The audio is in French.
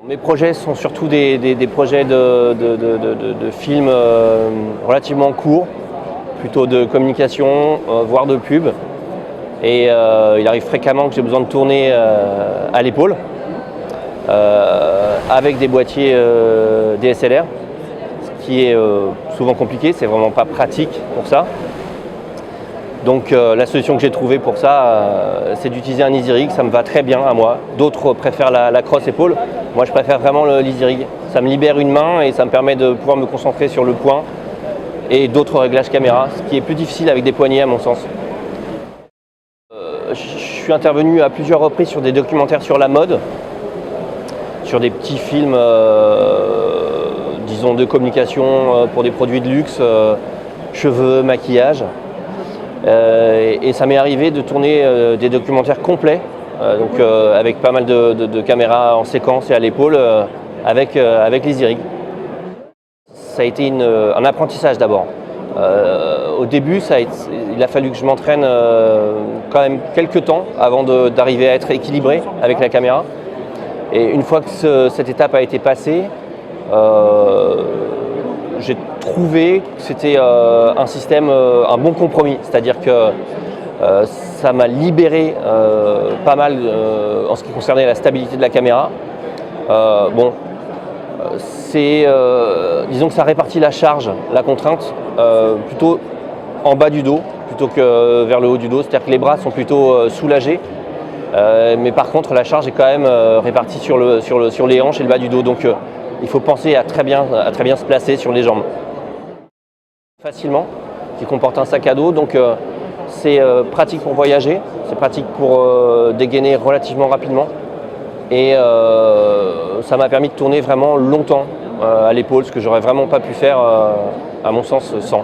Mes projets sont surtout des projets de films relativement courts, plutôt de communication, voire de pub. Et il arrive fréquemment que j'ai besoin de tourner à l'épaule, avec des boîtiers DSLR, ce qui est souvent compliqué, c'est vraiment pas pratique pour ça. Donc la solution que j'ai trouvée pour ça, c'est d'utiliser un EasyRig, ça me va très bien à moi. D'autres préfèrent la crosse épaule, moi je préfère vraiment le EasyRig. Ça me libère une main et ça me permet de pouvoir me concentrer sur le point et d'autres réglages caméra, ce qui est plus difficile avec des poignets à mon sens. Je suis intervenu à plusieurs reprises sur des documentaires sur la mode, sur des petits films disons de communication pour des produits de luxe, cheveux, maquillage. Et ça m'est arrivé de tourner des documentaires complets, avec pas mal de caméras en séquence et à l'épaule, avec l'EasyRig. Ça a été un apprentissage d'abord. Au début, il a fallu que je m'entraîne quand même quelques temps avant d'arriver à être équilibré avec la caméra. Et une fois que cette étape a été passée, j'ai trouvé que c'était un système, un bon compromis. C'est-à-dire que ça m'a libéré pas mal en ce qui concernait la stabilité de la caméra. Disons que ça répartit la charge, la contrainte, plutôt en bas du dos plutôt que vers le haut du dos. C'est-à-dire que les bras sont plutôt soulagés. Mais par contre, la charge est quand même répartie sur les hanches et le bas du dos. Donc il faut penser à très bien se placer sur les jambes. Facilement, qui comporte un sac à dos. Donc c'est pratique pour voyager, c'est pratique pour dégainer relativement rapidement. Et ça m'a permis de tourner vraiment longtemps à l'épaule, ce que j'aurais vraiment pas pu faire, à mon sens, sans.